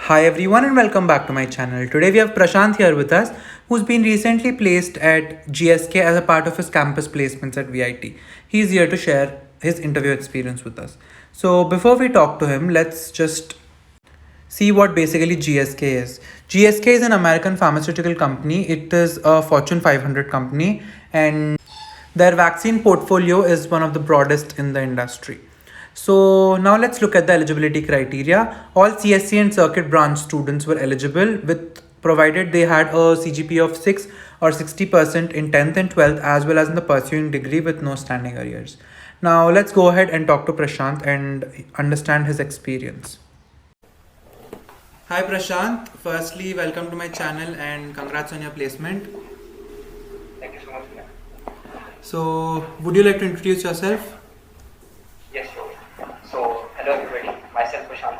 Hi everyone and welcome back to my channel. Today we have Prashant here with us, who's been recently placed at GSK as a part of his campus placements at VIT. He's here to share his interview experience with us. So before we talk to him, let's just see what basically GSK is. GSK is an American pharmaceutical company. It is a Fortune 500 company and their vaccine portfolio is one of the broadest in the industry. So now let's look at the eligibility criteria. All CSE and circuit branch students were eligible with provided they had a CGPA of 6 or 60% in 10th and 12th as well as in the pursuing degree with no standing arrears. Now let's go ahead and talk to Prashant and understand his experience. Hi Prashant, firstly welcome to my channel and congrats on your placement. Thank you so much. So would you like to introduce yourself? Yes, sure. So, hello everybody. Myself Prashant.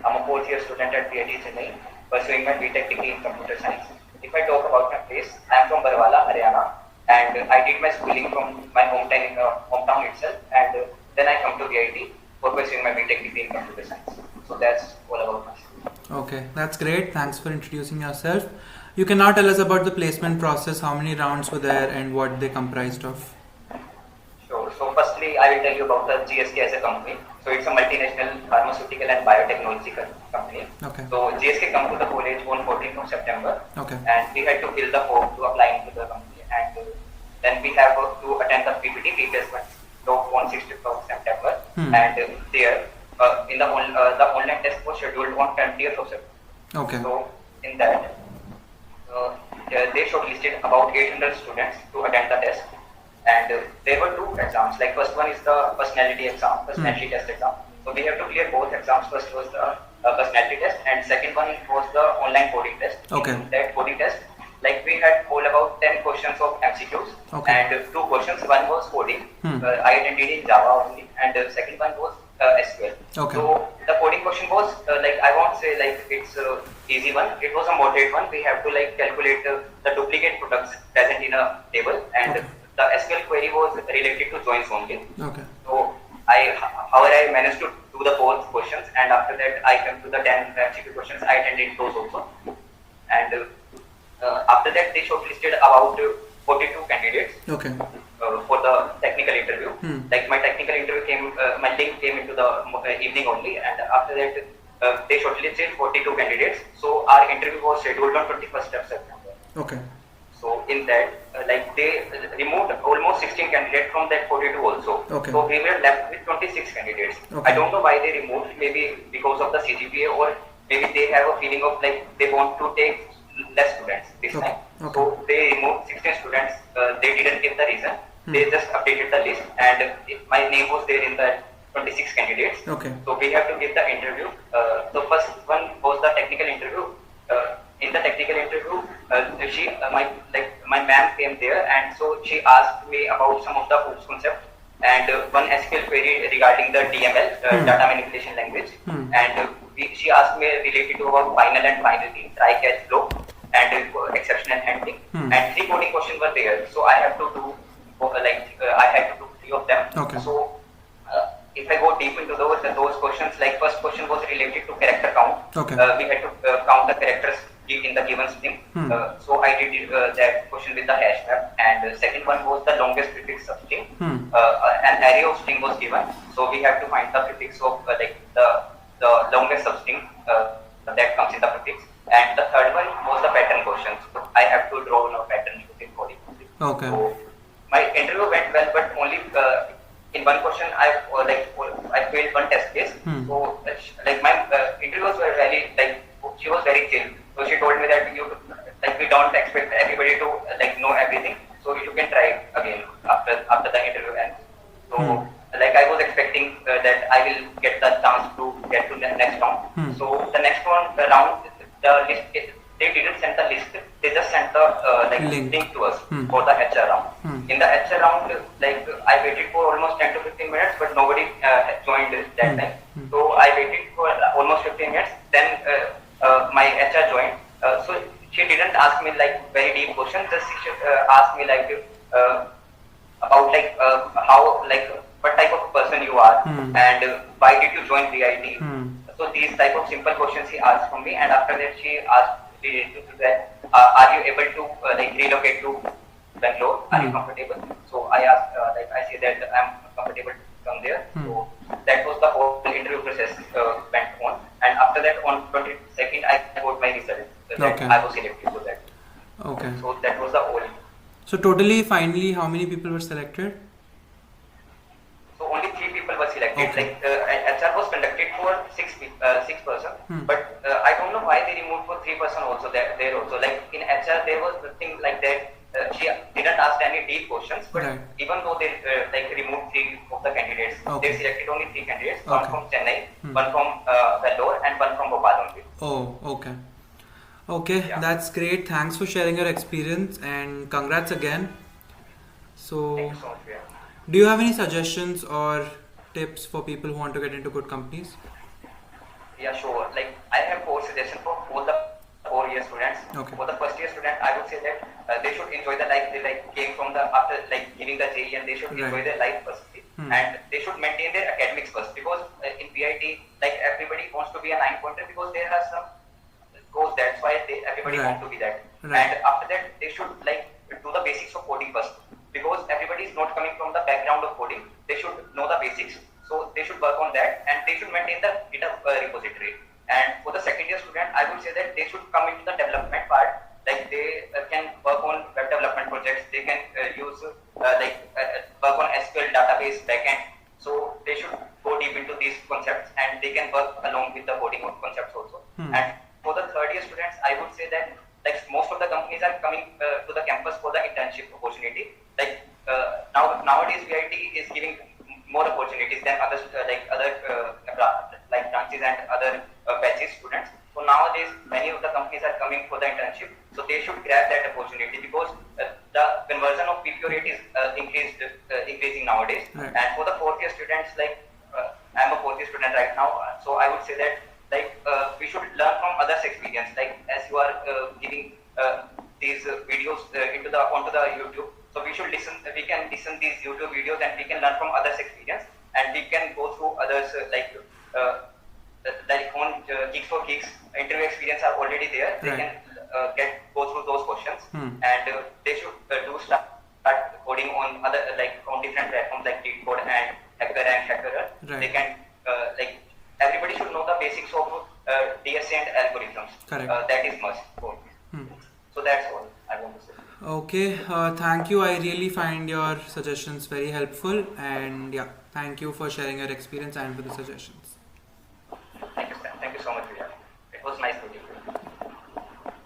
I'm a fourth year student at VIT Chennai, pursuing my BTech degree in computer science. If I talk about my place, I am from Barwala, Haryana, and I did my schooling from my hometown itself, and then I come to VIT for pursuing my BTech degree in computer science. So that's all about myself. Okay, that's great. Thanks for introducing yourself. You can now tell us about the placement process, how many rounds were there and what they comprised of. Sure. So firstly, I will tell you about the GSK as a company. So it's a multinational pharmaceutical and biotechnology company. Okay. So GSK come to the college on 14th of September. Okay. And we had to fill the form to apply into the company. And then we have to attend the PPT replacement talk on 16th of September. And there, in the online test was scheduled on 20th of September. Okay. So in that, they shortlisted about 800 students to attend the test. And there were two exams. Like first one is the personality test exam. So we have to clear both exams. First was the personality test, and second one was the online coding test. Okay. In that coding test, like we had all about 10 questions of MCQs, Okay. and two questions. One was coding. I attended in Java only, and the second one was SQL. Okay. So the coding question was like, I won't say like it's easy one. It was a moderate one. We have to like calculate the duplicate products present in a table, and Okay. the SQL query was related to joins only. Okay. So however, I managed to do the both questions, and after that I came to the 10 MCQ questions. I attended those also, and after that they shortlisted about 42 candidates. Okay. For the technical interview. Like my technical interview my link came into the evening only, and after that they shortlisted 42 candidates. So our interview was scheduled on 21st of September. Okay. So in that, like they removed almost 16 candidates from that 42 also. Okay. So we were left with 26 candidates. Okay. I don't know why they removed, maybe because of the CGPA, or maybe they have a feeling of like they want to take less students this Okay. time. Okay. So they removed 16 students. They didn't give the reason. They just updated the list, and my name was there in the 26 candidates. Okay. So we have to give the interview. So first one was the technical interview. In the technical interview, my ma'am came there, and so she asked me about some of the OOPS concepts and one SQL query regarding the DML, data manipulation language, and she asked me related to about final and finality, try catch flow, and exceptional handling, and 3 coding questions were there. So I have to do I had to do 3 of them. Okay. So if I go deep into those questions, like first question was related to character count. Okay. We had to count the characters in the given string. So I did that question with the hash map, and the second one was the longest prefix substring. An array of string was given, so we have to find the prefix of the longest substring that comes in the prefix. And the third one was the pattern question. So I have to draw a pattern using coding. Okay. So my interview went well, but only in one question I failed one test case. So like my interviews were very she was very chill. So she told me that we don't expect everybody to know everything. So you can try again after the interview ends. So I was expecting that I will get the chance to get to the next round. So the next round, the list, they didn't send the list. They just sent the link to us for the HR round. In the HR round, I waited for almost 10 to 15 minutes, but nobody joined that time. So I waited for almost 15 minutes. Then my HR joined. So she didn't ask me very deep questions. Just she asked me about how what type of person you are and why did you join VIT. So these type of simple questions he asked from me, and after that she asked that, are you able to like relocate to Bangalore? Are you comfortable? So I asked, like I said that I'm comfortable to come there. So that was the whole interview process went on, and after that on 22nd I got my result. That I was selected for that. Okay. So that was the whole. So totally, finally, how many people were selected? So only 3 people were selected. Okay. Like HR was conducted for 6 person, but I don't know why they removed for 3 person also there also. Like in HR there was nothing like that. She didn't ask any deep questions, but even though they like removed 3 of the candidates, they selected only 3 candidates. One from Chennai, one from Vellore, and one from Bhopal only. Oh, okay. Okay, that's great. Thanks for sharing your experience and congrats again. So, Thank you so much. do you have any suggestions or tips for people who want to get into good companies? Yeah, sure. Like I have 4 suggestions for both the 4-year students. Okay. For the first year student, I would say that they should enjoy the life. They like came from the after like giving the JEE, and they should enjoy their life firstly, and they should maintain their academics first, because in VIT like everybody wants to be a 9 pointer because there are some goals. That's why everybody want to be that. And after that, they should like do the basics of coding first, because everybody is not coming from the background of coding. They should know the basics, so they should work on that, and they should maintain the GitHub repository. And for the second year student, I would say that they should come into the development part. Like they can work on web development projects. They can use work on SQL database backend. So they should go deep into these concepts, and they can work along with the coding concepts also. And for the third year students, I would say that like most of the companies are coming to the campus for the internship opportunity. Like nowadays VIT is giving more opportunities than other branches and other batches students. So nowadays many of the companies are coming for the internship. So they should grab that opportunity, because the conversion of PPO rate is increasing nowadays. And for the 4th year students, like I'm a 4th year student right now, so I would say that like we should learn from others' experience. Like as you are giving these videos onto the YouTube, so we should listen. We can listen these YouTube videos, and we can learn from others' experience, and we can go through others like on Geeks for Geeks interview experience are already there. They can go through those questions, and they should start coding on other on different platforms like LeetCode and Hacker. They can everybody should know the basics of DSA and algorithms. That is must. So that's all I want to say. Okay, thank you. I really find your suggestions very helpful, and thank you for sharing your experience and for the suggestions.